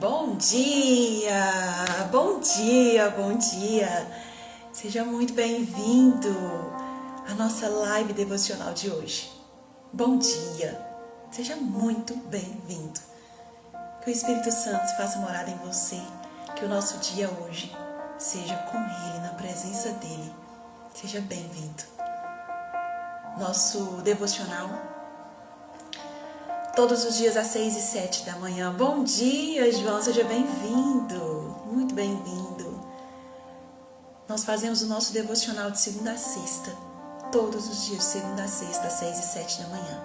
Bom dia, bom dia, bom dia. Seja muito bem-vindo à nossa live devocional de hoje. Bom dia, seja muito bem-vindo. Que o Espírito Santo faça morada em você, que o nosso dia hoje seja com Ele, na presença dEle. Seja bem-vindo. Nosso devocional todos os dias às 6 e 7 da manhã. Bom dia, João, seja bem-vindo, muito bem-vindo. Nós fazemos o nosso devocional de segunda a sexta, todos os dias de segunda a sexta, às 6 e 7 da manhã.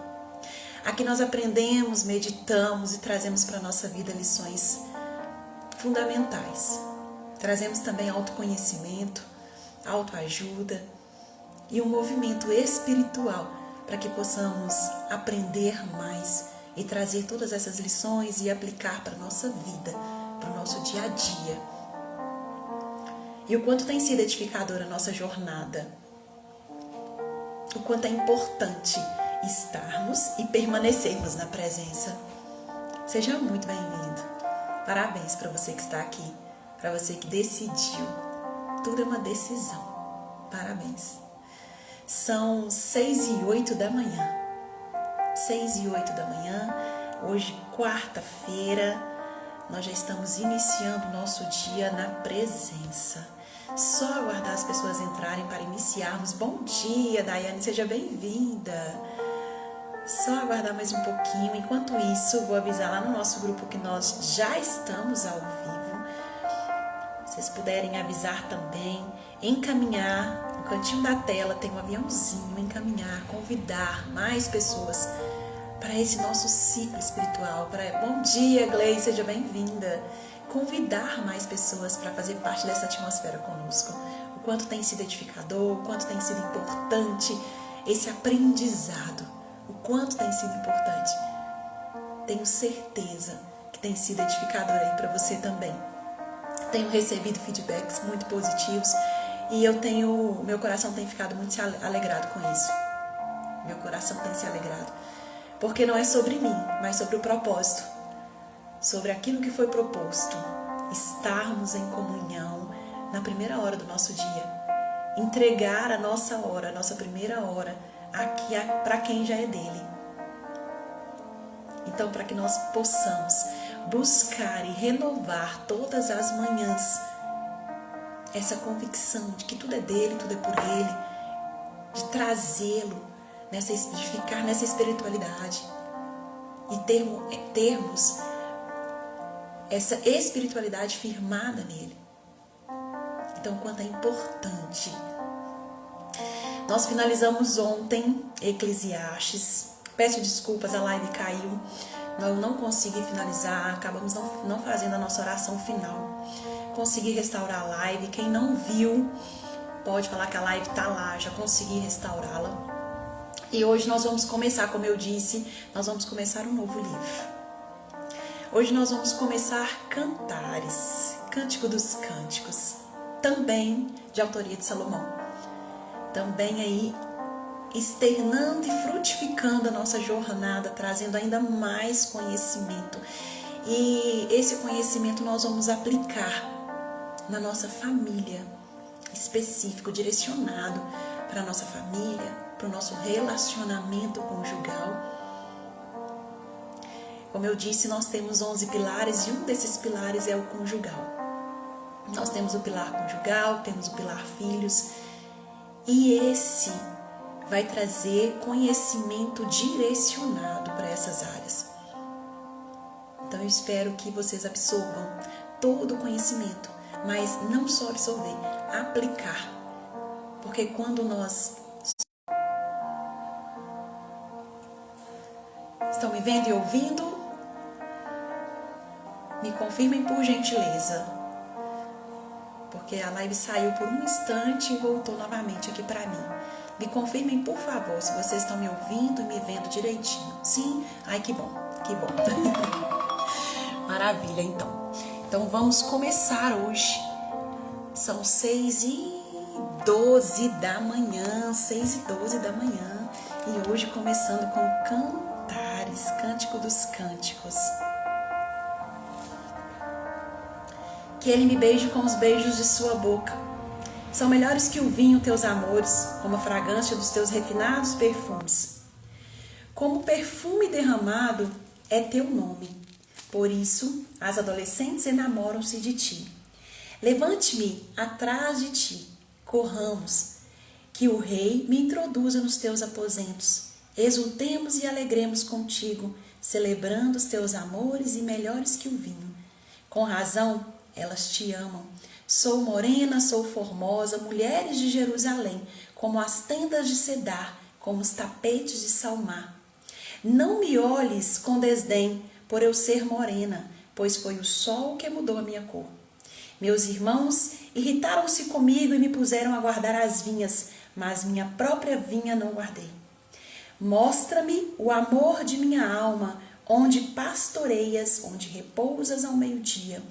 Aqui nós aprendemos, meditamos e trazemos para a nossa vida lições fundamentais. Trazemos também autoconhecimento, autoajuda e um movimento espiritual para que possamos aprender mais e trazer todas essas lições e aplicar para a nossa vida, para o nosso dia a dia. E o quanto tem sido edificadora a nossa jornada. O quanto é importante estarmos e permanecermos na presença. Seja muito bem-vindo. Parabéns para você que está aqui, para você que decidiu. Tudo é uma decisão. Parabéns. São 6 e 8 da manhã. 6 e 8 da manhã, hoje quarta-feira, nós já estamos iniciando o nosso dia na presença. Só aguardar as pessoas entrarem para iniciarmos. Bom dia, Daiane, seja bem-vinda. Só aguardar mais um pouquinho. Enquanto isso, vou avisar lá no nosso grupo que nós já estamos ao vivo. Se vocês puderem avisar também, encaminhar. No cantinho da tela tem um aviãozinho, encaminhar, convidar mais pessoas para esse nosso ciclo espiritual. Bom dia, Gleice, seja bem-vinda. Convidar mais pessoas para fazer parte dessa atmosfera conosco. O quanto tem sido edificador, o quanto tem sido importante esse aprendizado. O quanto tem sido importante. Tenho certeza que tem sido edificador aí para você também. Tenho recebido feedbacks muito positivos e meu coração tem ficado muito alegrado com isso. Meu coração tem se alegrado. Porque não é sobre mim, mas sobre o propósito. Sobre aquilo que foi proposto. Estarmos em comunhão na primeira hora do nosso dia. Entregar a nossa hora, a nossa primeira hora, aqui para quem já é dele. Então, para que nós possamos buscar e renovar todas as manhãs essa convicção de que tudo é dele, tudo é por ele, de trazê-lo, de ficar nessa espiritualidade e termos essa espiritualidade firmada nele. Então, quanto é importante. Nós finalizamos ontem Eclesiastes. Peço desculpas, a live caiu. Eu não consegui finalizar, acabamos não fazendo a nossa oração final. Consegui restaurar a live. Quem não viu, pode falar que a live está lá, já consegui restaurá-la. E hoje nós vamos começar, como eu disse, nós vamos começar um novo livro. Hoje nós vamos começar Cantares, Cântico dos Cânticos, também de autoria de Salomão. Também aí externando e frutificando a nossa jornada, trazendo ainda mais conhecimento. E esse conhecimento nós vamos aplicar na nossa família, específico, direcionado para a nossa família, para o nosso relacionamento conjugal. Como eu disse, nós temos 11 pilares e um desses pilares é o conjugal. Nós temos o pilar conjugal, temos o pilar filhos e esse vai trazer conhecimento direcionado para essas áreas. Então eu espero que vocês absorvam todo o conhecimento, mas não só absorver, aplicar. Porque quando nós... Estão me vendo e ouvindo? Me confirmem por gentileza. Porque a live saiu por um instante e voltou novamente aqui para mim. Me confirmem, por favor, se vocês estão me ouvindo e me vendo direitinho. Sim? Ai, que bom, que bom. Maravilha, então. Então, vamos começar hoje. São 6h12 da manhã, 6h12 da manhã. E hoje começando com Cantares, Cântico dos Cânticos. Que ele me beije com os beijos de sua boca. São melhores que o vinho teus amores, como a fragrância dos teus refinados perfumes. Como perfume derramado é teu nome. Por isso, as adolescentes enamoram-se de ti. Levante-me atrás de ti, corramos, que o rei me introduza nos teus aposentos. Exultemos e alegremos contigo, celebrando os teus amores e melhores que o vinho. Com razão, elas te amam. Sou morena, sou formosa, mulheres de Jerusalém, como as tendas de Cedar, como os tapetes de Salmá. Não me olhes com desdém, por eu ser morena, pois foi o sol que mudou a minha cor. Meus irmãos irritaram-se comigo e me puseram a guardar as vinhas, mas minha própria vinha não guardei. Mostra-me o amor de minha alma, onde pastoreias, onde repousas ao meio-dia,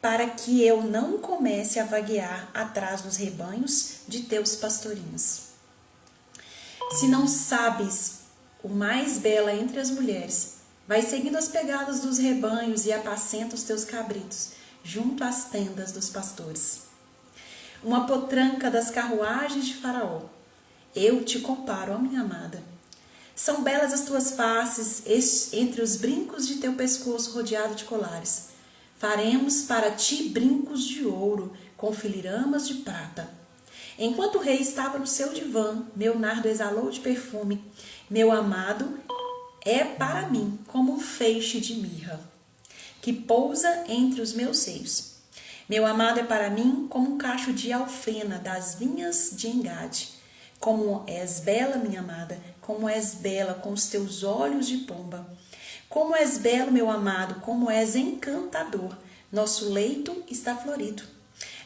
para que eu não comece a vaguear atrás dos rebanhos de teus pastorinhos. Se não sabes o mais bela entre as mulheres, vai seguindo as pegadas dos rebanhos e apacenta os teus cabritos, junto às tendas dos pastores. Uma potranca das carruagens de Faraó, eu te comparo, ó minha amada. São belas as tuas faces, entre os brincos de teu pescoço rodeado de colares. Faremos para ti brincos de ouro, com filigramas de prata. Enquanto o rei estava no seu divã, meu nardo exalou de perfume. Meu amado é para mim como um feixe de mirra, que pousa entre os meus seios. Meu amado é para mim como um cacho de alfena das vinhas de Engade. Como és bela, minha amada, como és bela com os teus olhos de pomba. Como és belo, meu amado, como és encantador. Nosso leito está florido.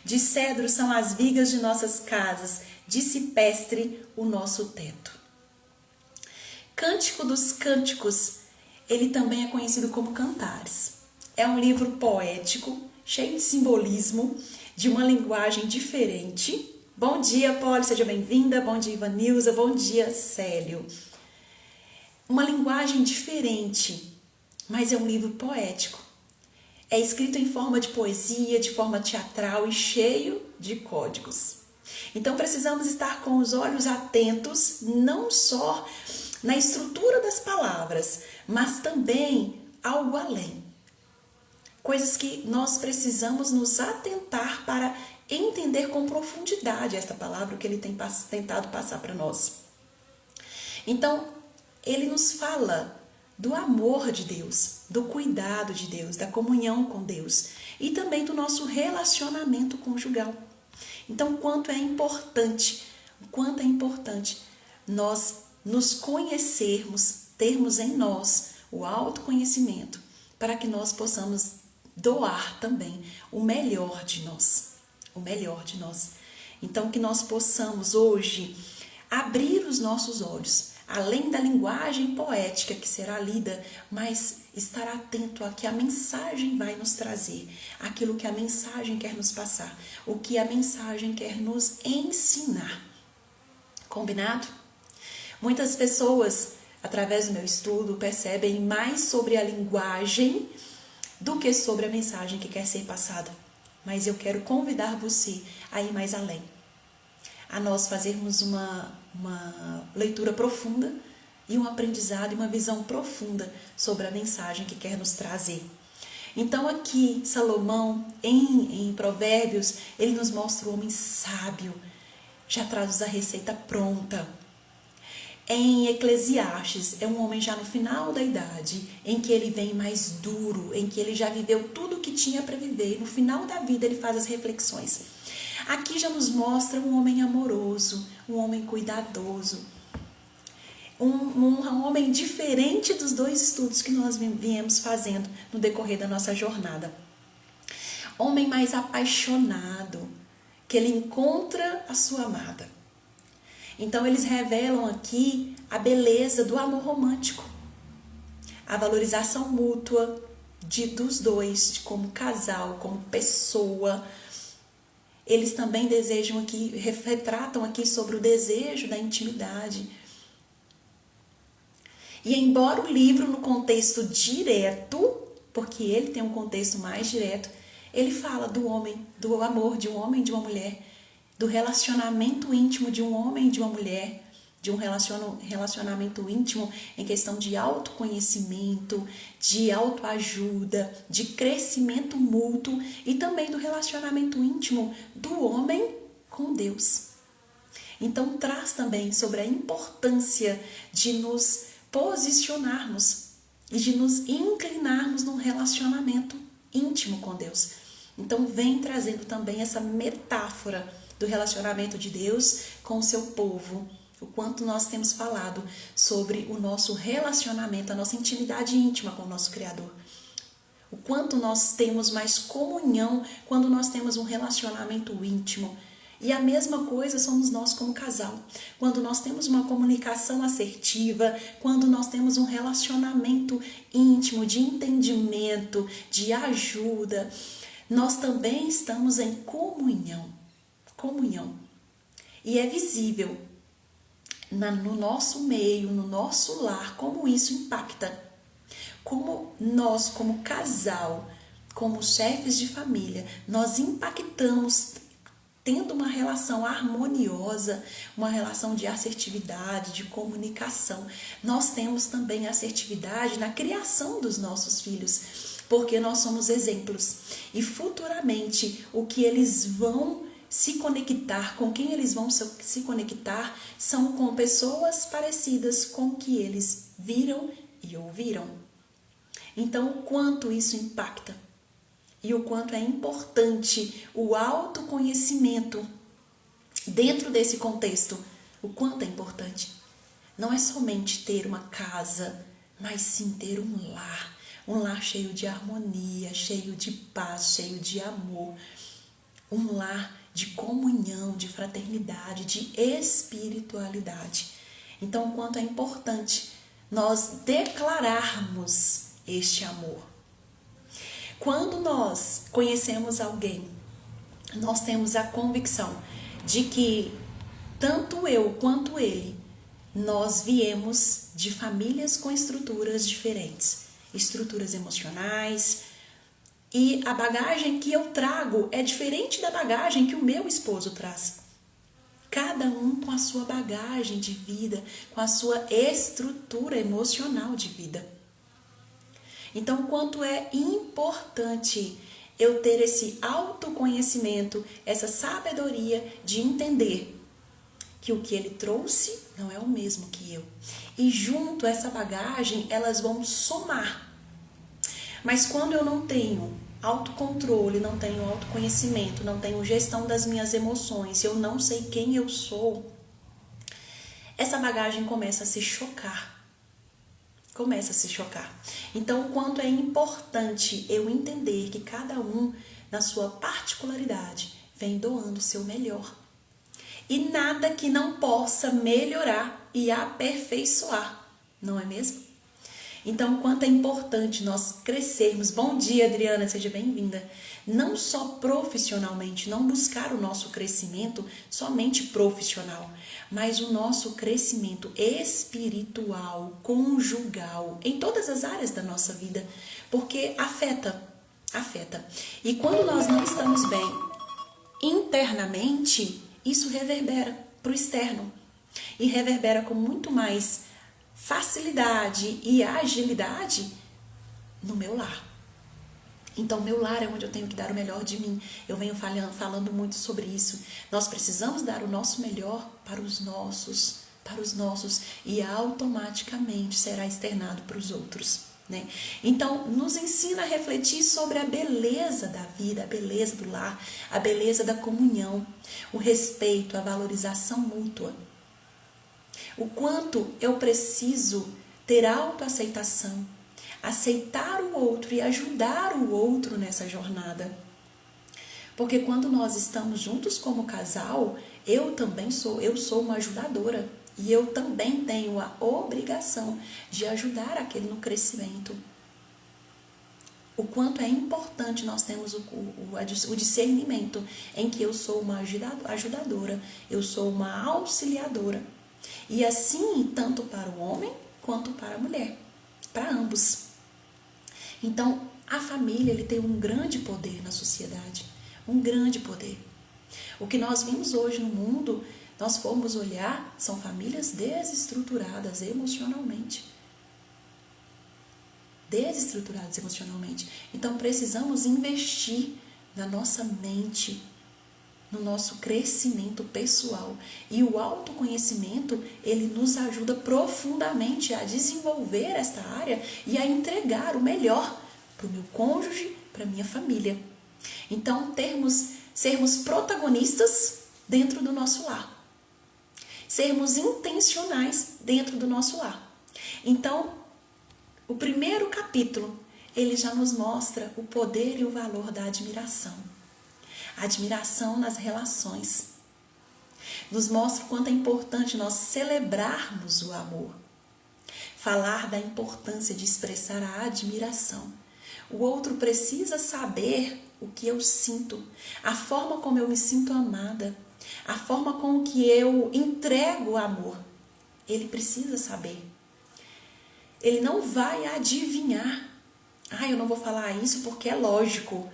De cedro são as vigas de nossas casas, de cipestre o nosso teto. Cântico dos Cânticos, ele também é conhecido como Cantares. É um livro poético, cheio de simbolismo, de uma linguagem diferente. Bom dia, Polly, seja bem-vinda. Bom dia, Ivanilza. Bom dia, Célio. Uma linguagem diferente, mas é um livro poético. É escrito em forma de poesia, de forma teatral e cheio de códigos. Então precisamos estar com os olhos atentos, não só na estrutura das palavras, mas também algo além. Coisas que nós precisamos nos atentar para entender com profundidade esta palavra, o que ele tem tentado passar para nós. Então, ele nos fala do amor de Deus, do cuidado de Deus, da comunhão com Deus e também do nosso relacionamento conjugal. Então, o quanto é importante nós nos conhecermos, termos em nós o autoconhecimento, para que nós possamos doar também o melhor de nós. Então, que nós possamos hoje abrir os nossos olhos, além da linguagem poética que será lida, mas estar atento a que a mensagem vai nos trazer, aquilo que a mensagem quer nos passar, o que a mensagem quer nos ensinar. Combinado? Muitas pessoas, através do meu estudo, percebem mais sobre a linguagem do que sobre a mensagem que quer ser passada. Mas eu quero convidar você a ir mais além, a nós fazermos uma leitura profunda e um aprendizado e uma visão profunda sobre a mensagem que quer nos trazer. Então aqui, Salomão, em Provérbios, ele nos mostra o homem sábio, já traz a receita pronta. Em Eclesiastes, é um homem já no final da idade, em que ele vem mais duro, em que ele já viveu tudo o que tinha para viver, e no final da vida ele faz as reflexões. Aqui já nos mostra um homem amoroso, um homem cuidadoso, um homem diferente dos dois estudos que nós viemos fazendo no decorrer da nossa jornada. Homem mais apaixonado, que ele encontra a sua amada. Então eles revelam aqui a beleza do amor romântico, a valorização mútua dos dois, como casal, como pessoa. Eles também desejam aqui, retratam aqui sobre o desejo da intimidade. E embora o livro no contexto direto, porque ele tem um contexto mais direto, ele fala do homem, do amor de um homem e de uma mulher, do relacionamento íntimo de um homem e de uma mulher, de um relacionamento íntimo em questão de autoconhecimento, de autoajuda, de crescimento mútuo e também do relacionamento íntimo do homem com Deus. Então traz também sobre a importância de nos posicionarmos e de nos inclinarmos num relacionamento íntimo com Deus. Então vem trazendo também essa metáfora do relacionamento de Deus com o seu povo. O quanto nós temos falado sobre o nosso relacionamento, a nossa intimidade íntima com o nosso Criador. O quanto nós temos mais comunhão quando nós temos um relacionamento íntimo. E a mesma coisa somos nós como casal. Quando nós temos uma comunicação assertiva, quando nós temos um relacionamento íntimo, de entendimento, de ajuda, nós também estamos em comunhão. Comunhão. E é visível no nosso meio, no nosso lar, como isso impacta. Como nós, como casal, como chefes de família, nós impactamos tendo uma relação harmoniosa, uma relação de assertividade, de comunicação. Nós temos também assertividade na criação dos nossos filhos, porque nós somos exemplos. E futuramente, o que eles vão se conectar, com quem eles vão se conectar, são com pessoas parecidas com o que eles viram e ouviram. Então, o quanto isso impacta e o quanto é importante o autoconhecimento dentro desse contexto, o quanto é importante. Não é somente ter uma casa, mas sim ter um lar cheio de harmonia, cheio de paz, cheio de amor, um lar de comunhão, de fraternidade, de espiritualidade. Então, o quanto é importante nós declararmos este amor. Quando nós conhecemos alguém, nós temos a convicção de que tanto eu quanto ele, nós viemos de famílias com estruturas diferentes, estruturas emocionais, e a bagagem que eu trago é diferente da bagagem que o meu esposo traz. Cada um com a sua bagagem de vida, com a sua estrutura emocional de vida. Então, quanto é importante eu ter esse autoconhecimento, essa sabedoria de entender que o que ele trouxe não é o mesmo que eu. E junto a essa bagagem, elas vão somar. Mas quando eu não tenho autocontrole, não tenho autoconhecimento, não tenho gestão das minhas emoções, eu não sei quem eu sou, essa bagagem começa a se chocar. Então, o quanto é importante eu entender que cada um, na sua particularidade, vem doando o seu melhor. E nada que não possa melhorar e aperfeiçoar, não é mesmo? Então, o quanto é importante nós crescermos. Bom dia, Adriana, seja bem-vinda. Não só profissionalmente, não buscar o nosso crescimento somente profissional, mas o nosso crescimento espiritual, conjugal, em todas as áreas da nossa vida, porque afeta. E quando nós não estamos bem internamente, isso reverbera para o externo e reverbera com muito mais facilidade e agilidade no meu lar. Então, meu lar é onde eu tenho que dar o melhor de mim. Eu venho falando muito sobre isso. Nós precisamos dar o nosso melhor para os nossos, e automaticamente será externado para os outros, né? Então, nos ensina a refletir sobre a beleza da vida, a beleza do lar, a beleza da comunhão, o respeito, a valorização mútua. O quanto eu preciso ter autoaceitação, aceitar o outro e ajudar o outro nessa jornada. Porque quando nós estamos juntos como casal, eu sou uma ajudadora. E eu também tenho a obrigação de ajudar aquele no crescimento. O quanto é importante nós termos o discernimento em que eu sou uma ajudadora, eu sou uma auxiliadora. E assim, tanto para o homem quanto para a mulher, para ambos. Então, a família ele tem um grande poder na sociedade, um grande poder. O que nós vimos hoje no mundo, nós formos olhar, são famílias desestruturadas emocionalmente. Desestruturadas emocionalmente. Então precisamos investir na nossa mente, no nosso crescimento pessoal. E o autoconhecimento, ele nos ajuda profundamente a desenvolver esta área e a entregar o melhor para o meu cônjuge, para a minha família. Então, sermos protagonistas dentro do nosso lar. Sermos intencionais dentro do nosso lar. Então, o primeiro capítulo, ele já nos mostra o poder e o valor da admiração. Admiração nas relações. Nos mostra o quanto é importante nós celebrarmos o amor. Falar da importância de expressar a admiração. O outro precisa saber o que eu sinto, a forma como eu me sinto amada, a forma com que eu entrego o amor. Ele precisa saber. Ele não vai adivinhar. Eu não vou falar isso porque é lógico.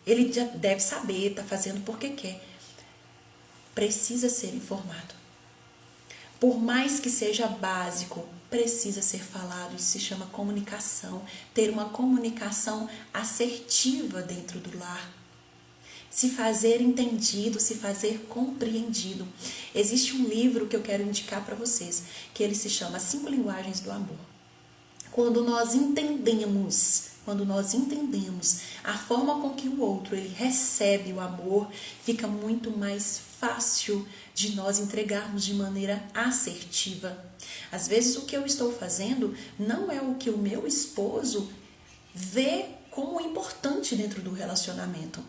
Ele já deve saber, está fazendo porque quer. Precisa ser informado. Por mais que seja básico, precisa ser falado. Isso se chama comunicação. Ter uma comunicação assertiva dentro do lar. Se fazer entendido, se fazer compreendido. Existe um livro que eu quero indicar para vocês, que ele se chama 5 Linguagens do Amor. Quando nós entendemos a forma com que o outro ele recebe o amor, fica muito mais fácil de nós entregarmos de maneira assertiva. Às vezes o que eu estou fazendo não é o que o meu esposo vê como importante dentro do relacionamento.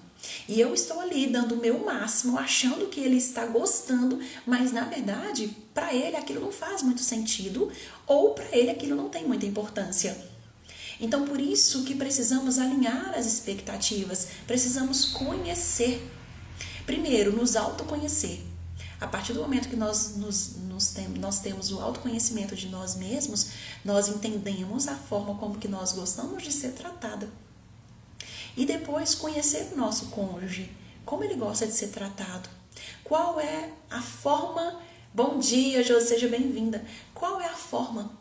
E eu estou ali dando o meu máximo, achando que ele está gostando, mas na verdade, para ele aquilo não faz muito sentido, ou para ele aquilo não tem muita importância. Então, por isso que precisamos alinhar as expectativas, precisamos conhecer. Primeiro, nos autoconhecer. A partir do momento que nós temos o autoconhecimento de nós mesmos, nós entendemos a forma como que nós gostamos de ser tratada. E depois conhecer o nosso cônjuge, como ele gosta de ser tratado. Qual é a forma... Bom dia, Jô, seja bem-vinda. Qual é a forma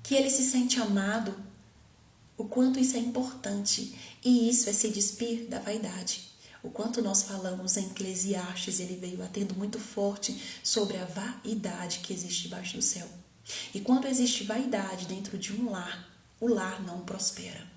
que ele se sente amado? O quanto isso é importante. E isso é se despir da vaidade. O quanto nós falamos em Eclesiastes, ele veio batendo muito forte sobre a vaidade que existe debaixo do céu. E quando existe vaidade dentro de um lar, o lar não prospera.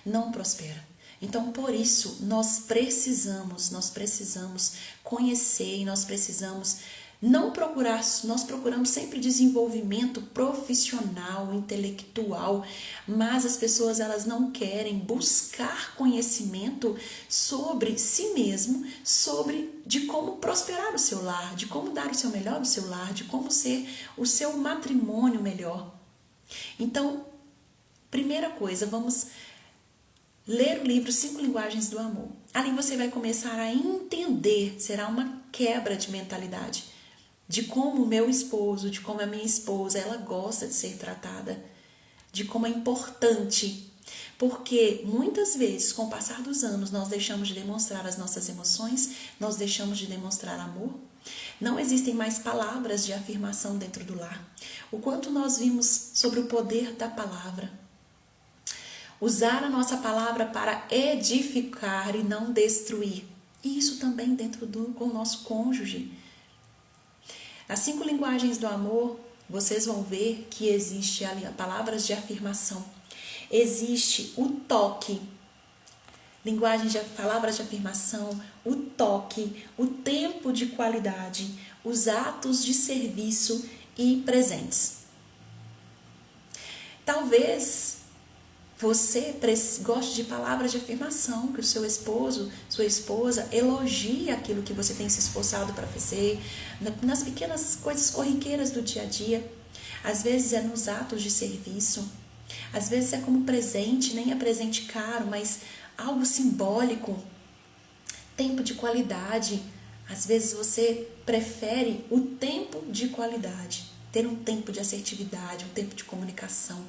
Não prospera. Então, por isso, nós precisamos conhecer e nós precisamos nós procuramos sempre desenvolvimento profissional, intelectual, mas as pessoas elas não querem buscar conhecimento sobre si mesmo, de como prosperar o seu lar, de como dar o seu melhor no seu lar, de como ser o seu matrimônio melhor. Então, primeira coisa, vamos ler o livro 5 Linguagens do Amor. Ali você vai começar a entender, será uma quebra de mentalidade, de como o meu esposo, de como a minha esposa, ela gosta de ser tratada, de como é importante. Porque muitas vezes, com o passar dos anos, nós deixamos de demonstrar as nossas emoções, nós deixamos de demonstrar amor. Não existem mais palavras de afirmação dentro do lar. O quanto nós vimos sobre o poder da palavra. Usar a nossa palavra para edificar e não destruir. E isso também com o nosso cônjuge. Nas 5 linguagens do amor, vocês vão ver que existe ali palavras de afirmação. Existe o toque. Palavras de afirmação, o toque, o tempo de qualidade, os atos de serviço e presentes. Talvez você goste de palavras de afirmação, que o seu esposo, sua esposa elogie aquilo que você tem se esforçado para fazer, nas pequenas coisas corriqueiras do dia a dia. Às vezes é nos atos de serviço, às vezes é como presente, nem é presente caro, mas algo simbólico, tempo de qualidade. Às vezes você prefere o tempo de qualidade, ter um tempo de assertividade, um tempo de comunicação.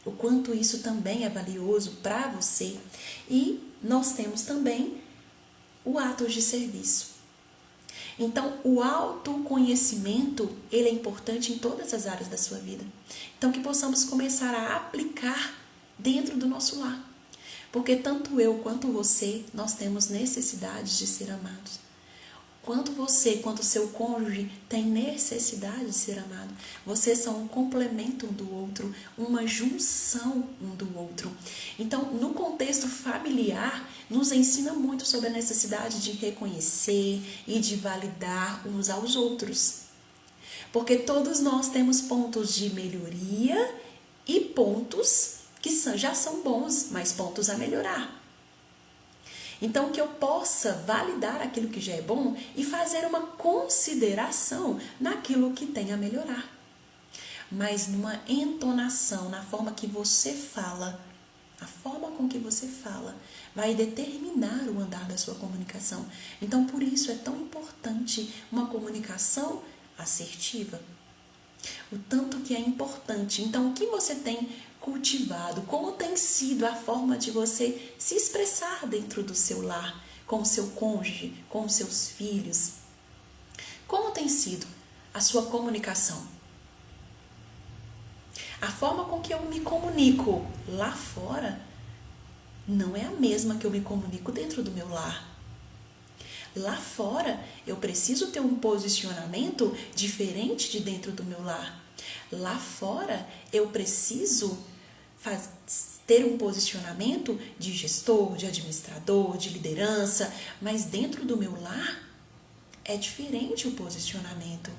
o quanto isso também é valioso para você. E nós temos também o ato de serviço. Então, o autoconhecimento, ele é importante em todas as áreas da sua vida. Então, que possamos começar a aplicar dentro do nosso lar. Porque tanto eu quanto você, nós temos necessidade de ser amados. Quanto você, quanto seu cônjuge tem necessidade de ser amado. Vocês são um complemento um do outro, uma junção um do outro. Então, no contexto familiar, nos ensina muito sobre a necessidade de reconhecer e de validar uns aos outros. Porque todos nós temos pontos de melhoria e pontos que já são bons, mas pontos a melhorar. Então, que eu possa validar aquilo que já é bom e fazer uma consideração naquilo que tem a melhorar. Mas numa entonação, na forma que você fala, a forma com que você fala vai determinar o andar da sua comunicação. Então, por isso é tão importante uma comunicação assertiva. O tanto que é importante. Então, o que você tem cultivado? Como tem sido a forma de você se expressar dentro do seu lar, com o seu cônjuge, com os seus filhos? Como tem sido a sua comunicação? A forma com que eu me comunico lá fora não é a mesma que eu me comunico dentro do meu lar. Lá fora, eu preciso ter um posicionamento diferente de dentro do meu lar. Lá fora, eu preciso ter um posicionamento de gestor, de administrador, de liderança, mas dentro do meu lar é diferente o posicionamento.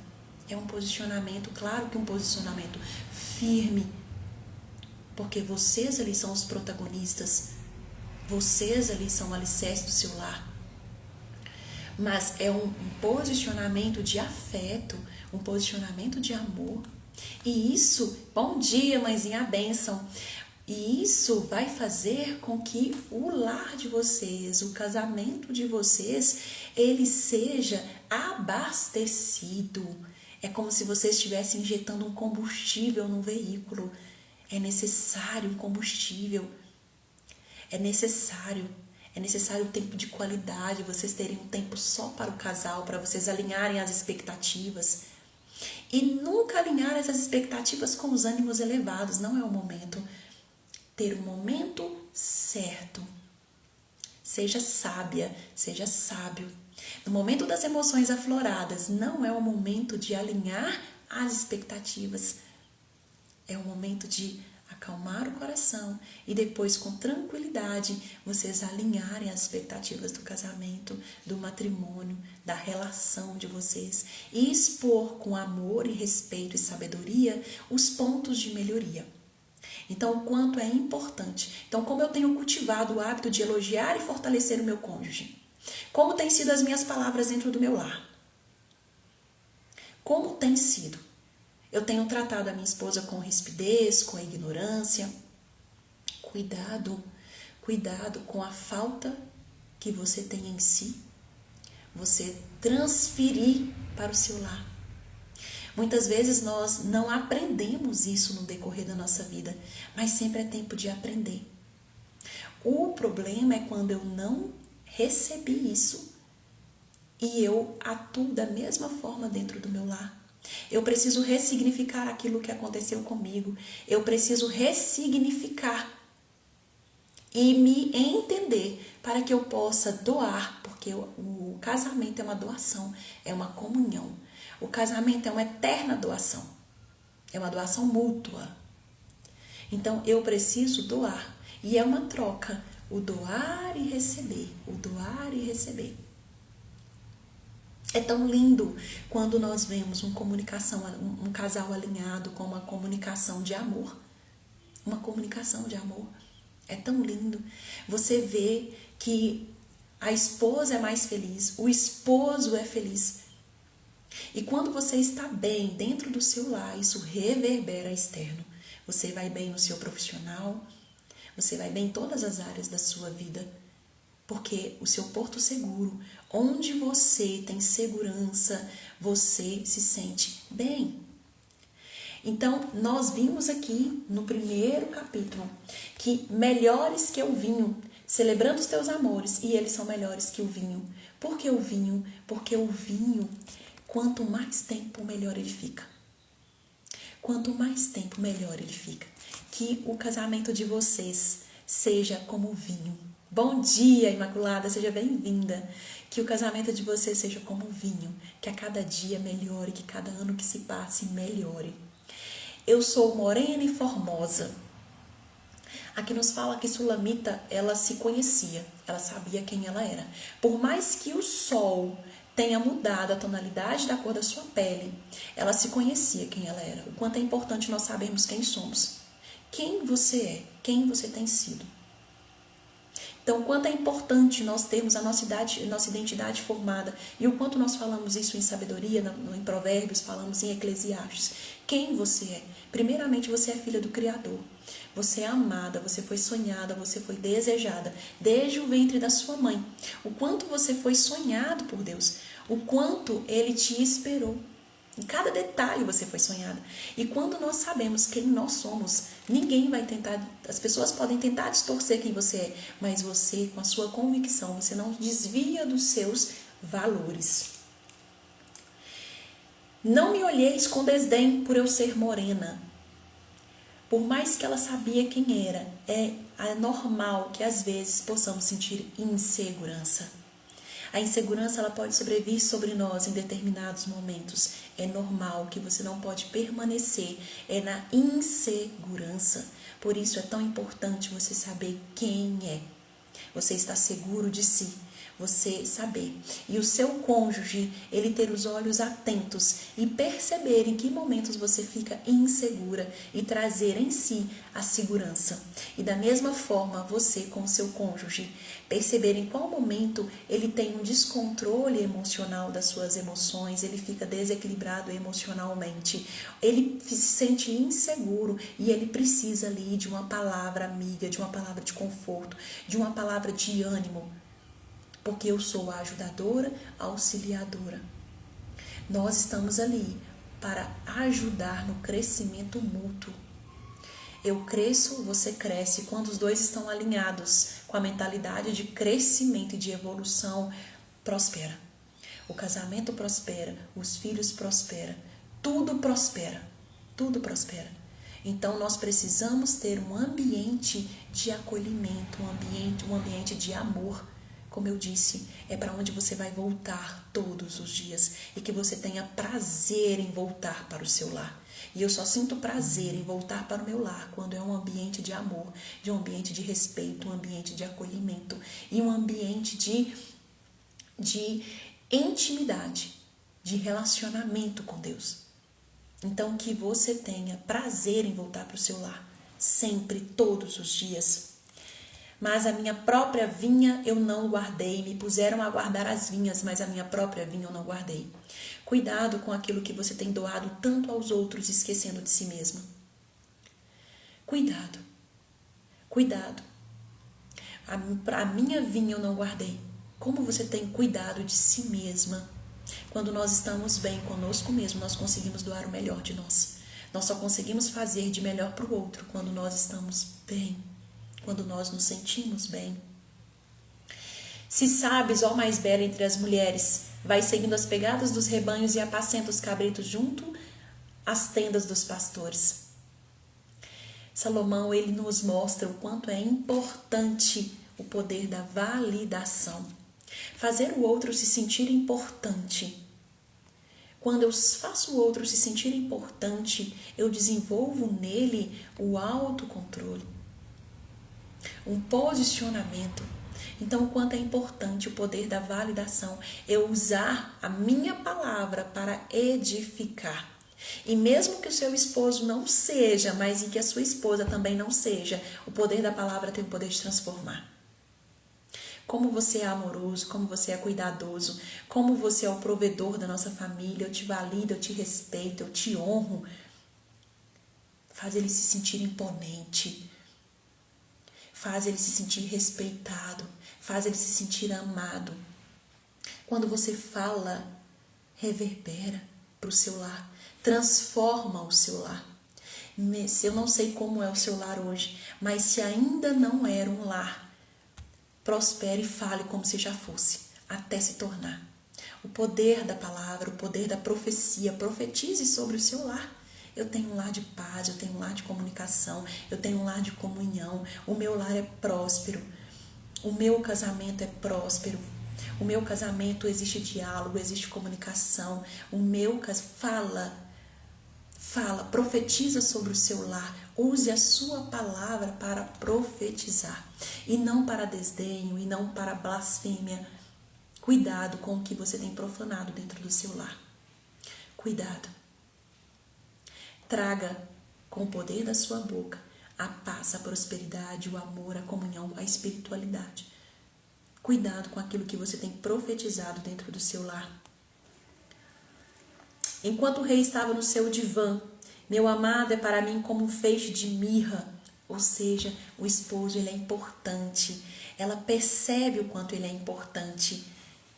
É um posicionamento, claro que um posicionamento firme, porque vocês ali são os protagonistas, vocês ali são o alicerce do seu lar. Mas é um posicionamento de afeto, um posicionamento de amor. E isso, bom dia, mãezinha, a bênção. E isso vai fazer com que o lar de vocês, o casamento de vocês, ele seja abastecido. É como se você estivesse injetando um combustível no veículo. É necessário um combustível. É necessário tempo de qualidade, vocês terem um tempo só para o casal, para vocês alinharem as expectativas. E nunca alinhar essas expectativas com os ânimos elevados, não é o momento. Ter o momento certo. Seja sábia, seja sábio. No momento das emoções afloradas, não é o momento de alinhar as expectativas. É o momento de acalmar o coração e depois, com tranquilidade, vocês alinharem as expectativas do casamento, do matrimônio, da relação de vocês e expor com amor e respeito e sabedoria os pontos de melhoria. Então, o quanto é importante. Então, como eu tenho cultivado o hábito de elogiar e fortalecer o meu cônjuge? Como têm sido as minhas palavras dentro do meu lar? Como tem sido? Eu tenho tratado a minha esposa com rispidez, com ignorância. Cuidado com a falta que você tem em si. Você transferir para o seu lar. Muitas vezes nós não aprendemos isso no decorrer da nossa vida, mas sempre é tempo de aprender. O problema é quando eu não recebi isso e eu atuo da mesma forma dentro do meu lar. Eu preciso ressignificar aquilo que aconteceu comigo. Eu preciso ressignificar e me entender para que eu possa doar, porque o casamento é uma doação, é uma comunhão. O casamento é uma eterna doação, é uma doação mútua. Então eu preciso doar e é uma troca, o doar e receber, o doar e receber. É tão lindo quando nós vemos um casal alinhado com uma comunicação de amor. Uma comunicação de amor. É tão lindo. Você vê que a esposa é mais feliz, o esposo é feliz. E quando você está bem dentro do seu lar, isso reverbera externo. Você vai bem no seu profissional, você vai bem em todas as áreas da sua vida. Porque o seu porto seguro, onde você tem segurança, você se sente bem. Então, nós vimos aqui no primeiro capítulo que melhores que o vinho, celebrando os teus amores, e eles são melhores que o vinho. Por que o vinho? Porque o vinho, quanto mais tempo, melhor ele fica. Quanto mais tempo, melhor ele fica. Que o casamento de vocês seja como vinho. Bom dia, Imaculada, seja bem-vinda. Que o casamento de vocês seja como vinho, que a cada dia melhore, que cada ano que se passe melhore. Eu sou morena e formosa. Aqui nos fala que Sulamita, ela se conhecia, ela sabia quem ela era. Por mais que o sol tenha mudado a tonalidade da cor da sua pele, ela se conhecia quem ela era. O quanto é importante nós sabermos quem somos, quem você é, quem você tem sido. Então, o quanto é importante nós termos a nossa identidade formada, e o quanto nós falamos isso em sabedoria, em Provérbios, falamos em Eclesiastes. Quem você é? Primeiramente, você é filha do Criador. Você é amada, você foi sonhada, você foi desejada desde o ventre da sua mãe. O quanto você foi sonhado por Deus, o quanto Ele te esperou. Em cada detalhe você foi sonhada. E quando nós sabemos quem nós somos, ninguém vai tentar, as pessoas podem tentar distorcer quem você é, mas você, com a sua convicção, você não desvia dos seus valores. Não me olheis com desdém por eu ser morena. Por mais que ela sabia quem era, é normal que às vezes possamos sentir insegurança. A insegurança ela pode sobrevir sobre nós em determinados momentos. É normal que você não pode permanecer na insegurança. Por isso é tão importante você saber quem é. Você está seguro de si. Você saber. E o seu cônjuge, ele ter os olhos atentos e perceber em que momentos você fica insegura e trazer em si a segurança. E da mesma forma, você com o seu cônjuge, perceber em qual momento ele tem um descontrole emocional das suas emoções, ele fica desequilibrado emocionalmente, ele se sente inseguro e ele precisa ali de uma palavra amiga, de uma palavra de conforto, de uma palavra de ânimo. Porque eu sou a ajudadora, a auxiliadora. Nós estamos ali para ajudar no crescimento mútuo. Eu cresço, você cresce. Quando os dois estão alinhados com a mentalidade de crescimento e de evolução, prospera. O casamento prospera, os filhos prosperam, tudo prospera, tudo prospera. Então nós precisamos ter um ambiente de acolhimento, um ambiente de amor. Como eu disse, é para onde você vai voltar todos os dias e que você tenha prazer em voltar para o seu lar. E eu só sinto prazer em voltar para o meu lar quando é um ambiente de amor, de um ambiente de respeito, um ambiente de acolhimento e um ambiente de intimidade, de relacionamento com Deus. Então que você tenha prazer em voltar para o seu lar, sempre, todos os dias. Mas a minha própria vinha eu não guardei. Me puseram a guardar as vinhas, mas a minha própria vinha eu não guardei. Cuidado com aquilo que você tem doado tanto aos outros, esquecendo de si mesma. Cuidado. Cuidado. A minha vinha eu não guardei. Como você tem cuidado de si mesma? Quando nós estamos bem conosco mesmo, nós conseguimos doar o melhor de nós. Nós só conseguimos fazer de melhor para o outro quando nós estamos bem. Quando nós nos sentimos bem. Se sabes, ó mais bela entre as mulheres, vai seguindo as pegadas dos rebanhos e apacenta os cabritos junto às tendas dos pastores. Salomão, ele nos mostra o quanto é importante o poder da validação. Fazer o outro se sentir importante. Quando eu faço o outro se sentir importante, eu desenvolvo nele o autocontrole. Um posicionamento. Então, o quanto é importante o poder da validação, eu usar a minha palavra para edificar. E mesmo que o seu esposo não seja, mas em que a sua esposa também não seja, o poder da palavra tem o poder de transformar. Como você é amoroso, como você é cuidadoso, como você é o provedor da nossa família, eu te valido, eu te respeito, eu te honro. Faz ele se sentir imponente. Faz ele se sentir respeitado, faz ele se sentir amado. Quando você fala, reverbera para o seu lar, transforma o seu lar. Se eu não sei como é o seu lar hoje, mas se ainda não era um lar, prospere e fale como se já fosse, até se tornar. O poder da palavra, o poder da profecia, profetize sobre o seu lar. Eu tenho um lar de paz, eu tenho um lar de comunicação, eu tenho um lar de comunhão, o meu lar é próspero, o meu casamento é próspero, o meu casamento existe diálogo, existe comunicação, o meu fala, profetiza sobre o seu lar, use a sua palavra para profetizar, e não para desdenho, e não para blasfêmia. Cuidado com o que você tem profanado dentro do seu lar. Cuidado. Traga com o poder da sua boca a paz, a prosperidade, o amor, a comunhão, a espiritualidade. Cuidado com aquilo que você tem profetizado dentro do seu lar. Enquanto o rei estava no seu divã, meu amado é para mim como um feixe de mirra. Ou seja, o esposo, ele é importante. Ela percebe o quanto ele é importante.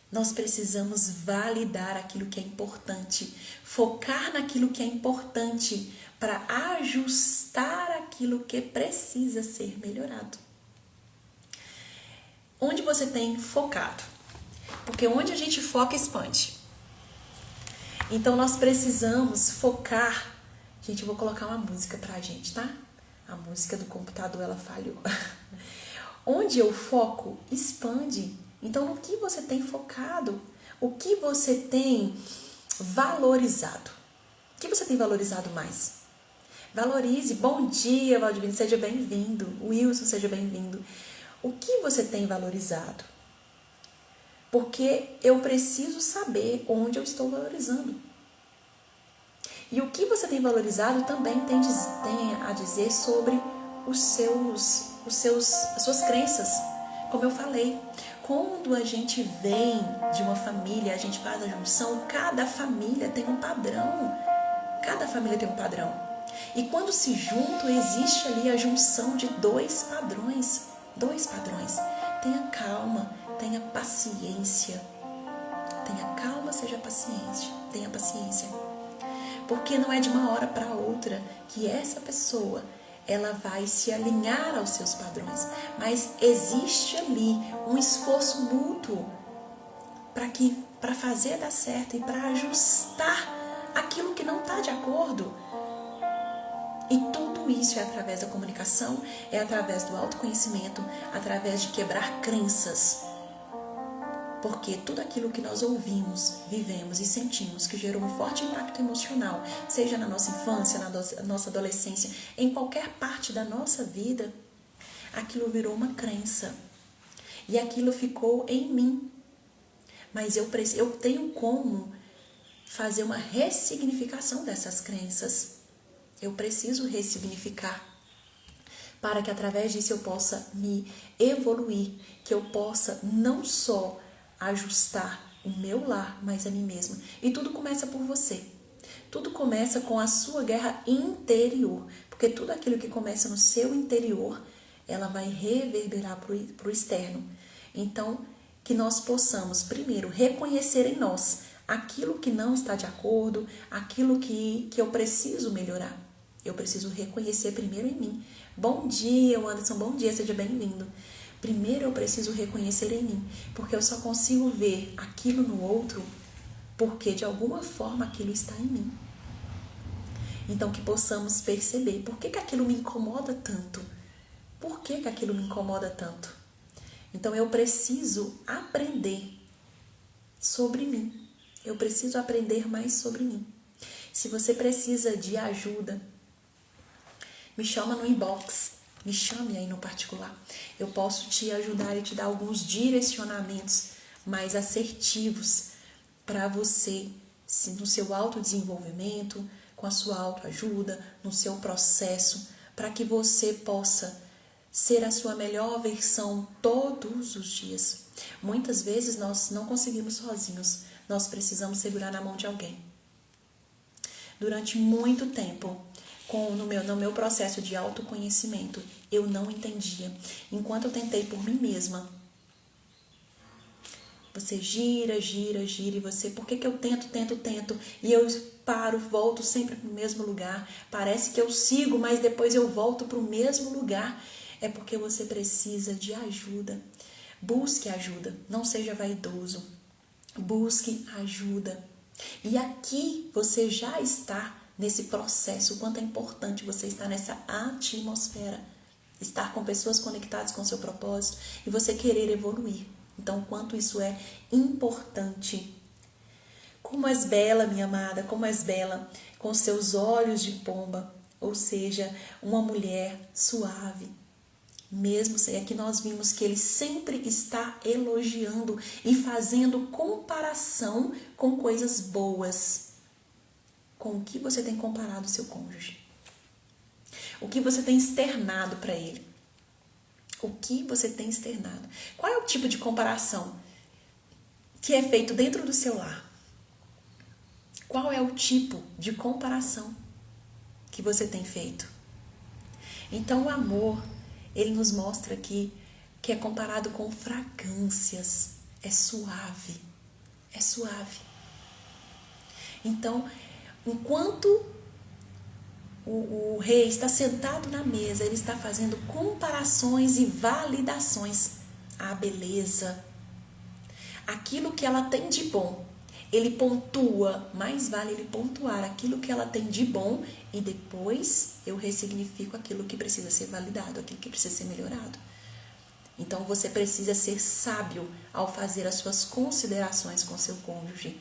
Nós precisamos validar aquilo que é importante, focar naquilo que é importante para ajustar aquilo que precisa ser melhorado. Onde você tem focado? Porque onde a gente foca, expande. Então nós precisamos focar. Gente, eu vou colocar uma música pra gente, tá? A música do computador, ela falhou. Onde eu foco, expande. Então, no que você tem focado? O que você tem valorizado? O que você tem valorizado mais? Valorize. Bom dia, Valdivino, seja bem-vindo. Wilson, seja bem-vindo. O que você tem valorizado? Porque eu preciso saber onde eu estou valorizando. E o que você tem valorizado também tem a dizer sobre as suas crenças. Como eu falei, quando a gente vem de uma família, a gente faz a junção, cada família tem um padrão. Cada família tem um padrão. E quando se juntam, existe ali a junção de dois padrões. Tenha calma, tenha paciência. Tenha calma, seja paciente. Tenha paciência. Porque não é de uma hora para outra que essa pessoa ela vai se alinhar aos seus padrões. Mas existe ali um esforço mútuo para fazer dar certo e para ajustar aquilo que não está de acordo. E tudo isso é através da comunicação, é através do autoconhecimento, através de quebrar crenças. Porque tudo aquilo que nós ouvimos, vivemos e sentimos que gerou um forte impacto emocional, seja na nossa infância, na nossa adolescência, em qualquer parte da nossa vida, aquilo virou uma crença. E aquilo ficou em mim. Mas eu tenho como fazer uma ressignificação dessas crenças. Eu preciso ressignificar para que através disso eu possa me evoluir, que eu possa não só ajustar o meu lar, mas a mim mesma. E tudo começa por você. Tudo começa com a sua guerra interior. Porque tudo aquilo que começa no seu interior, ela vai reverberar para o externo. Então, que nós possamos, primeiro, reconhecer em nós aquilo que não está de acordo, aquilo que eu preciso melhorar. Eu preciso reconhecer primeiro em mim. Bom dia, Anderson, bom dia, seja bem-vindo. Primeiro eu preciso reconhecer em mim, porque eu só consigo ver aquilo no outro porque de alguma forma aquilo está em mim. Então que possamos perceber por que aquilo me incomoda tanto. Por que aquilo me incomoda tanto? Então eu preciso aprender sobre mim. Eu preciso aprender mais sobre mim. Se você precisa de ajuda, me chama no inbox. Me chame aí no particular. Eu posso te ajudar e te dar alguns direcionamentos mais assertivos para você, no seu autodesenvolvimento, com a sua autoajuda, no seu processo, para que você possa ser a sua melhor versão todos os dias. Muitas vezes nós não conseguimos sozinhos, nós precisamos segurar na mão de alguém. Durante muito tempo, no meu processo de autoconhecimento, eu não entendia. Enquanto eu tentei por mim mesma Você gira, gira, gira e você, por que eu tento e eu paro, volto sempre para o mesmo lugar? Parece que eu sigo, mas depois eu volto para o mesmo lugar. É porque você precisa de ajuda. Busque ajuda, não seja vaidoso. Busque ajuda. E aqui você já está nesse processo, o quanto é importante você estar nessa atmosfera, estar com pessoas conectadas com o seu propósito e você querer evoluir. Então, o quanto isso é importante. Como és bela, minha amada, como és bela, com seus olhos de pomba, ou seja, uma mulher suave. Mesmo aqui nós vimos que ele sempre está elogiando e fazendo comparação com coisas boas. Com o que você tem comparado o seu cônjuge? O que você tem externado para ele? O que você tem externado? Qual é o tipo de comparação que é feito dentro do seu lar? Qual é o tipo de comparação que você tem feito? Então o amor, ele nos mostra aqui que é comparado com fragrâncias. É suave. É suave. Então, enquanto o rei está sentado na mesa, ele está fazendo comparações e validações à beleza. Aquilo que ela tem de bom, ele pontua, mais vale ele pontuar aquilo que ela tem de bom e depois eu ressignifico aquilo que precisa ser validado, aquilo que precisa ser melhorado. Então você precisa ser sábio ao fazer as suas considerações com seu cônjuge.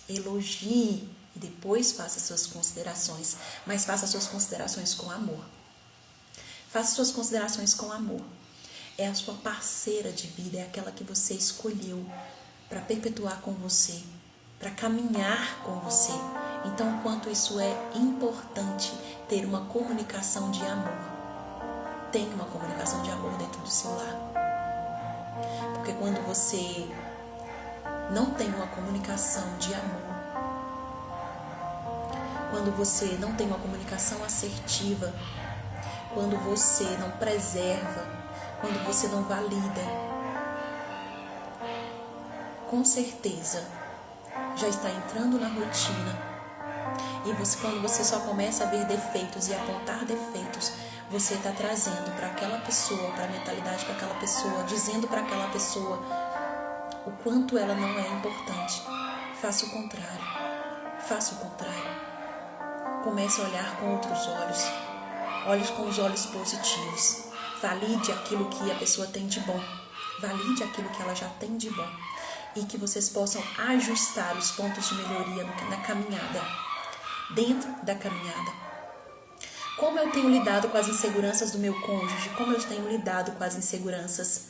Elogie e depois faça suas considerações, mas faça suas considerações com amor. Faça suas considerações com amor. É a sua parceira de vida, é aquela que você escolheu para perpetuar com você, para caminhar com você. Então, o quanto isso é importante ter uma comunicação de amor. Tenha uma comunicação de amor dentro do seu lar. Porque quando você não tem uma comunicação de amor, quando você não tem uma comunicação assertiva, quando você não preserva, quando você não valida, com certeza já está entrando na rotina. E quando você só começa a ver defeitos e apontar defeitos, você está trazendo para aquela pessoa, para a mentalidade para aquela pessoa, dizendo para aquela pessoa o quanto ela não é importante. Faça o contrário. Faça o contrário. Comece a olhar com outros olhos. Olhe com os olhos positivos. Valide aquilo que a pessoa tem de bom. Valide aquilo que ela já tem de bom. E que vocês possam ajustar os pontos de melhoria na caminhada. Dentro da caminhada. Como eu tenho lidado com as inseguranças do meu cônjuge? Como eu tenho lidado com as inseguranças,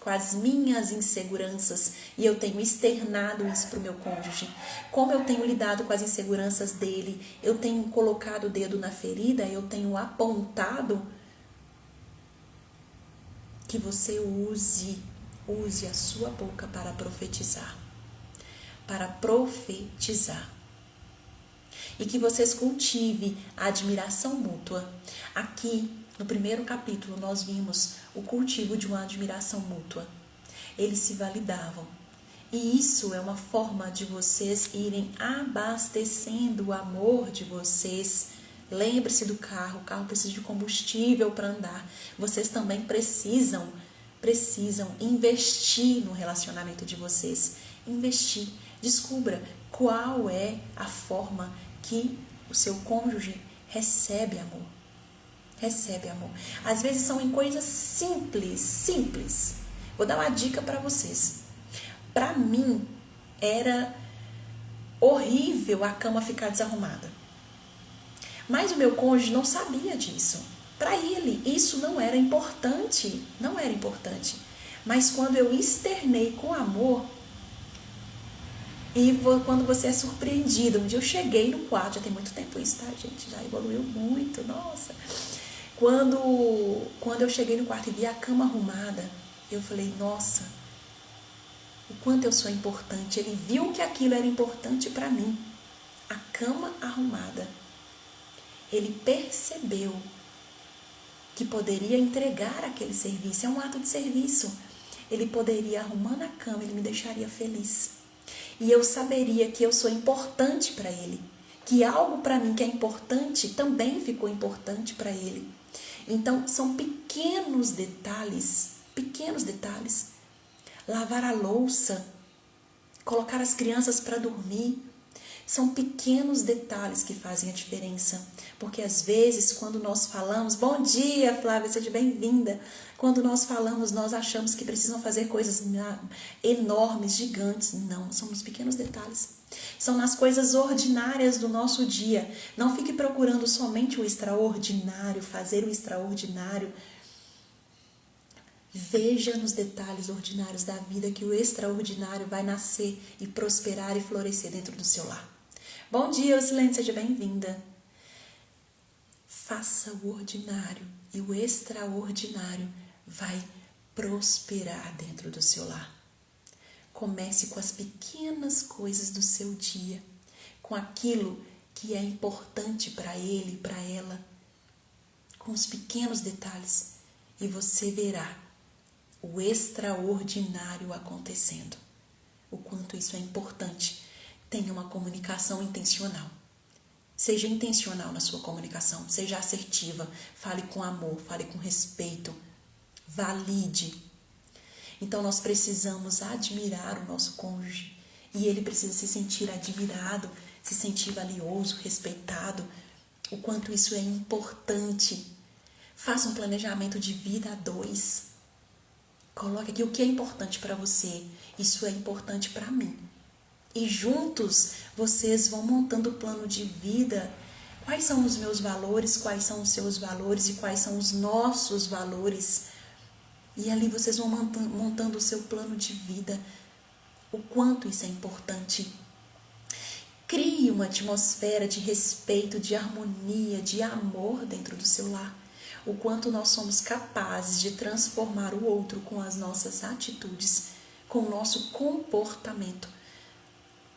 com as minhas inseguranças, e eu tenho externado isso para o meu cônjuge? Como eu tenho lidado com as inseguranças dele? Eu tenho colocado o dedo na ferida? Eu tenho apontado? Que você use a sua boca para profetizar. Para profetizar. E que vocês cultivem a admiração mútua. Aqui, no primeiro capítulo, nós vimos o cultivo de uma admiração mútua. Eles se validavam. E isso é uma forma de vocês irem abastecendo o amor de vocês. Lembre-se do carro. O carro precisa de combustível para andar. Vocês também precisam investir no relacionamento de vocês. Investir. Descubra qual é a forma que o seu cônjuge recebe amor. Recebe amor. Às vezes são em coisas simples. Vou dar uma dica para vocês. Para mim, era horrível a cama ficar desarrumada. Mas o meu cônjuge não sabia disso. Para ele, isso não era importante. Não era importante. Mas quando eu externei com amor, e quando você é surpreendido, um dia eu cheguei no quarto, já tem muito tempo isso, tá, gente? Já evoluiu muito, nossa. Quando eu cheguei no quarto e vi a cama arrumada, eu falei, nossa, o quanto eu sou importante. Ele viu que aquilo era importante para mim. A cama arrumada. Ele percebeu que poderia entregar aquele serviço. É um ato de serviço. ele poderia, arrumando a cama, ele me deixaria feliz. E eu saberia que eu sou importante para ele, que algo para mim que é importante também ficou importante para ele. Então, são pequenos detalhes. Lavar a louça, colocar as crianças para dormir. São pequenos detalhes que fazem a diferença. Porque às vezes, quando nós falamos, bom dia, Flávia, seja bem-vinda. Quando nós falamos, nós achamos que precisam fazer coisas enormes, gigantes. Não, são nos pequenos detalhes. São nas coisas ordinárias do nosso dia. Não fique procurando somente o extraordinário, fazer o extraordinário. Veja nos detalhes ordinários da vida que o extraordinário vai nascer e prosperar e florescer dentro do seu lar. Bom dia, Ocilene, seja bem-vinda. Faça o ordinário e o extraordinário vai prosperar dentro do seu lar. Comece com as pequenas coisas do seu dia, com aquilo que é importante para ele e para ela, com os pequenos detalhes, e você verá o extraordinário acontecendo. O quanto isso é importante. Tenha uma comunicação intencional. Seja intencional na sua comunicação, seja assertiva, fale com amor, fale com respeito, valide. Então nós precisamos admirar o nosso cônjuge e ele precisa se sentir admirado, se sentir valioso, respeitado. O quanto isso é importante. Faça um planejamento de vida a dois. Coloque aqui o que é importante para você. Isso é importante para mim. E juntos vocês vão montando o plano de vida. Quais são os meus valores, quais são os seus valores e quais são os nossos valores. E ali vocês vão montando o seu plano de vida. O quanto isso é importante. Crie uma atmosfera de respeito, de harmonia, de amor dentro do seu lar. O quanto nós somos capazes de transformar o outro com as nossas atitudes, com o nosso comportamento.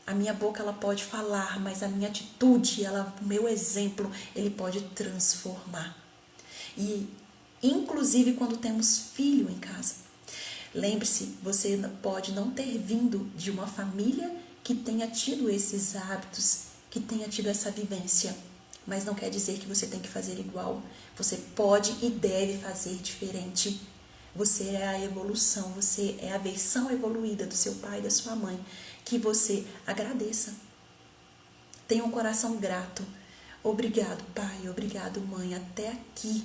A minha boca ela pode falar, mas a minha atitude, o meu exemplo, ele pode transformar. E inclusive quando temos filho em casa. Lembre-se, você pode não ter vindo de uma família que tenha tido esses hábitos, que tenha tido essa vivência. Mas não quer dizer que você tem que fazer igual. Você pode e deve fazer diferente. Você é a evolução, você é a versão evoluída do seu pai e da sua mãe. Que você agradeça. Tenha um coração grato. Obrigado, pai, obrigado, mãe, até aqui.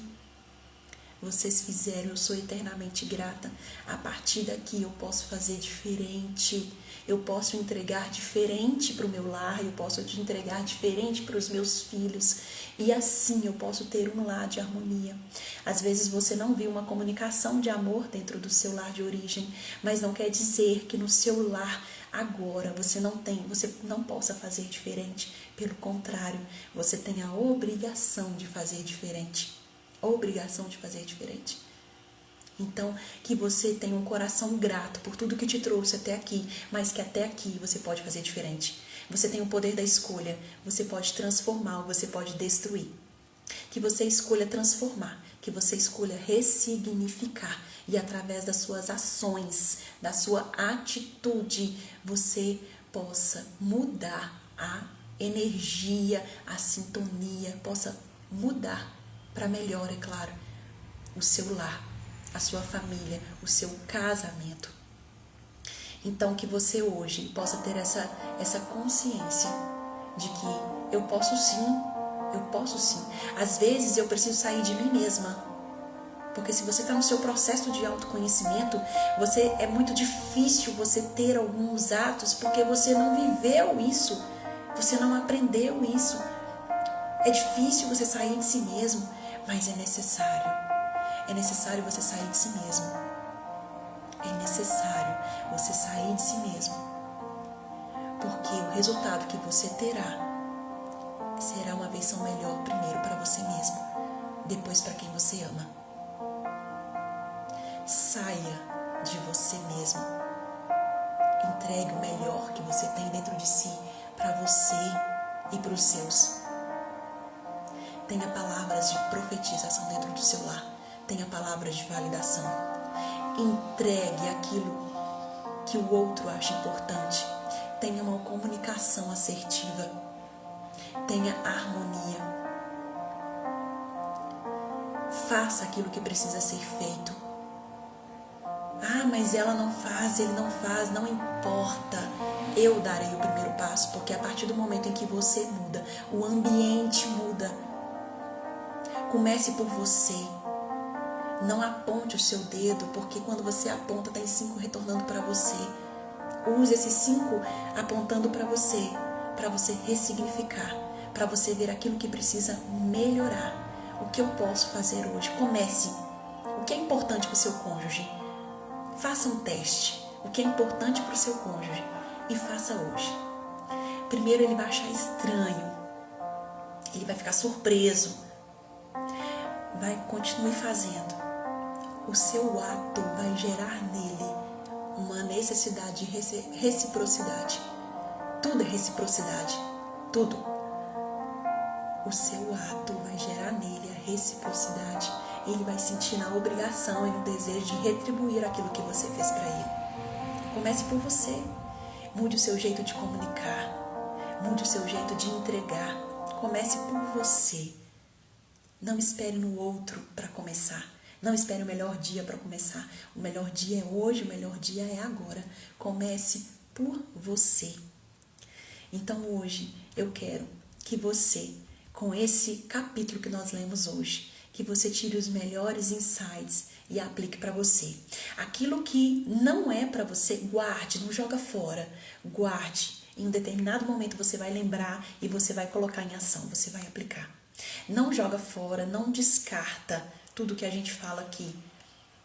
Vocês fizeram, eu sou eternamente grata. A partir daqui eu posso fazer diferente. Eu posso entregar diferente para o meu lar, eu posso te entregar diferente para os meus filhos. E assim eu posso ter um lar de harmonia. Às vezes você não viu uma comunicação de amor dentro do seu lar de origem, mas não quer dizer que no seu lar agora você não possa fazer diferente. Pelo contrário, você tem a obrigação de fazer diferente. Obrigação de fazer diferente. Então, que você tenha um coração grato por tudo que te trouxe até aqui, mas que até aqui você pode fazer diferente. Você tem o poder da escolha, você pode transformar ou você pode destruir. Que você escolha transformar, que você escolha ressignificar e através das suas ações, da sua atitude, você possa mudar a energia, a sintonia, possa mudar para melhor, é claro, o seu lar, a sua família, o seu casamento. Então que você hoje possa ter essa consciência de que eu posso sim. Às vezes eu preciso sair de mim mesma, porque se você está no seu processo de autoconhecimento, é muito difícil você ter alguns atos, porque você não viveu isso, você não aprendeu isso. É difícil você sair de si mesmo, mas é necessário. É necessário você sair de si mesmo. É necessário você sair de si mesmo. Porque o resultado que você terá será uma versão melhor primeiro para você mesmo, depois para quem você ama. Saia de você mesmo. Entregue o melhor que você tem dentro de si para você e para os seus. Tenha palavras de profetização dentro do seu lar. Tenha palavras de validação. Entregue aquilo que o outro acha importante. Tenha uma comunicação assertiva. Tenha harmonia. Faça aquilo que precisa ser feito. Ah, mas ela não faz, ele não faz, não importa. Eu darei o primeiro passo, porque a partir do momento em que você muda, o ambiente muda. Comece por você. Não aponte o seu dedo, porque quando você aponta, tem 5 retornando para você. Use esses 5 apontando para você ressignificar, para você ver aquilo que precisa melhorar. O que eu posso fazer hoje? Comece. O que é importante para o seu cônjuge? Faça um teste. O que é importante para o seu cônjuge? E faça hoje. Primeiro ele vai achar estranho. Ele vai ficar surpreso. Continue fazendo. O seu ato vai gerar nele uma necessidade de reciprocidade. Tudo é reciprocidade. Tudo. O seu ato vai gerar nele a reciprocidade. Ele vai sentir na obrigação e no desejo de retribuir aquilo que você fez para ele. Comece por você. Mude o seu jeito de comunicar. Mude o seu jeito de entregar. Comece por você. Não espere no outro para começar. Não espere o melhor dia para começar. O melhor dia é hoje, o melhor dia é agora. Comece por você. Então hoje eu quero que você, com esse capítulo que nós lemos hoje, que você tire os melhores insights e aplique para você. Aquilo que não é para você, guarde, não joga fora. Guarde. Em um determinado momento você vai lembrar e você vai colocar em ação, você vai aplicar. Não joga fora, não descarta tudo que a gente fala aqui.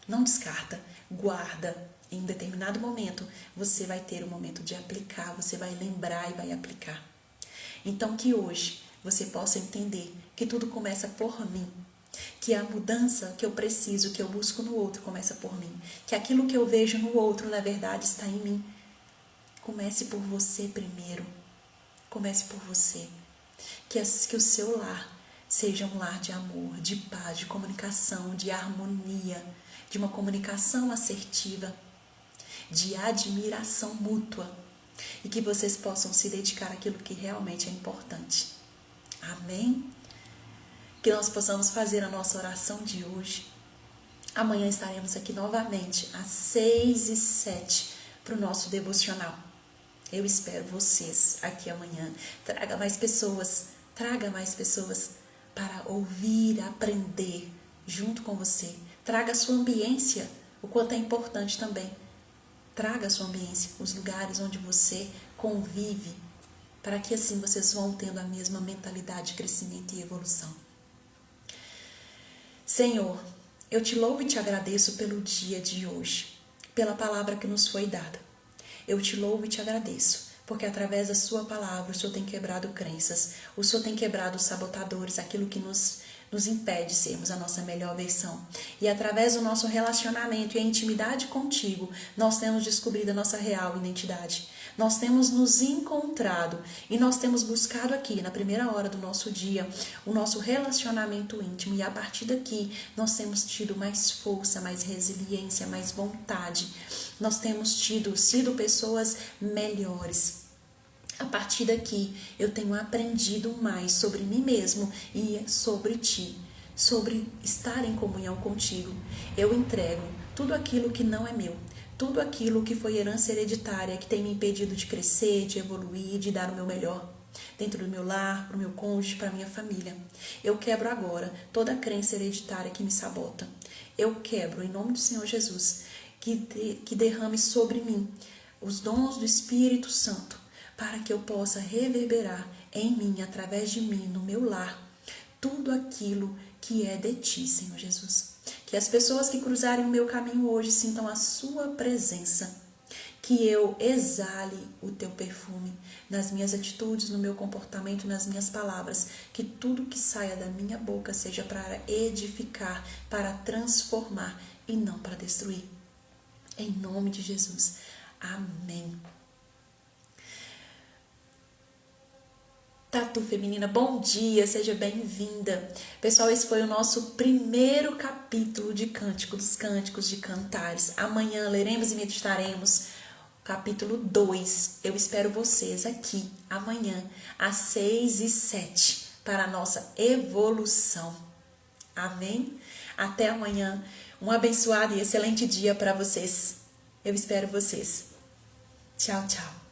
Não descarta, guarda. Em um determinado momento você vai ter o momento de aplicar, você vai lembrar e vai aplicar. Então que hoje você possa entender que tudo começa por mim. Que a mudança que eu preciso, que eu busco no outro, começa por mim. Que aquilo que eu vejo no outro, na verdade, está em mim. Comece por você primeiro. Comece por você. Que o seu lar seja um lar de amor, de paz, de comunicação, de harmonia, de uma comunicação assertiva, de admiração mútua. E que vocês possam se dedicar àquilo que realmente é importante. Amém? Que nós possamos fazer a nossa oração de hoje. Amanhã estaremos aqui novamente às 6h07 para o nosso devocional. Eu espero vocês aqui amanhã. Traga mais pessoas para ouvir, aprender junto com você. Traga a sua ambiência, o quanto é importante também. Traga a sua ambiência, os lugares onde você convive, para que assim vocês vão tendo a mesma mentalidade de crescimento e evolução. Senhor, eu te louvo e te agradeço pelo dia de hoje, pela palavra que nos foi dada. Eu te louvo e te agradeço, porque através da sua palavra o Senhor tem quebrado crenças, o Senhor tem quebrado os sabotadores, aquilo que nos impede de sermos a nossa melhor versão. E através do nosso relacionamento e a intimidade contigo, nós temos descobrido a nossa real identidade. Nós temos nos encontrado e nós temos buscado aqui, na primeira hora do nosso dia, o nosso relacionamento íntimo. E a partir daqui, nós temos tido mais força, mais resiliência, mais vontade. Nós temos sido pessoas melhores. A partir daqui, eu tenho aprendido mais sobre mim mesmo e sobre ti, sobre estar em comunhão contigo. Eu entrego tudo aquilo que não é meu, tudo aquilo que foi herança hereditária, que tem me impedido de crescer, de evoluir, de dar o meu melhor dentro do meu lar, para o meu cônjuge, para a minha família. Eu quebro agora toda a crença hereditária que me sabota. Eu quebro, em nome do Senhor Jesus, que derrame sobre mim os dons do Espírito Santo, para que eu possa reverberar em mim, através de mim, no meu lar, tudo aquilo que é de ti, Senhor Jesus. Que as pessoas que cruzarem o meu caminho hoje sintam a sua presença. Que eu exale o teu perfume nas minhas atitudes, no meu comportamento, nas minhas palavras. Que tudo que saia da minha boca seja para edificar, para transformar e não para destruir. Em nome de Jesus. Amém. Tatu Feminina, bom dia, seja bem-vinda. Pessoal, esse foi o nosso primeiro capítulo de Cântico dos Cânticos de Cantares. Amanhã leremos e meditaremos o capítulo 2. Eu espero vocês aqui amanhã, às 6 e 7, para a nossa evolução. Amém? Até amanhã. Um abençoado e excelente dia para vocês. Eu espero vocês. Tchau, tchau.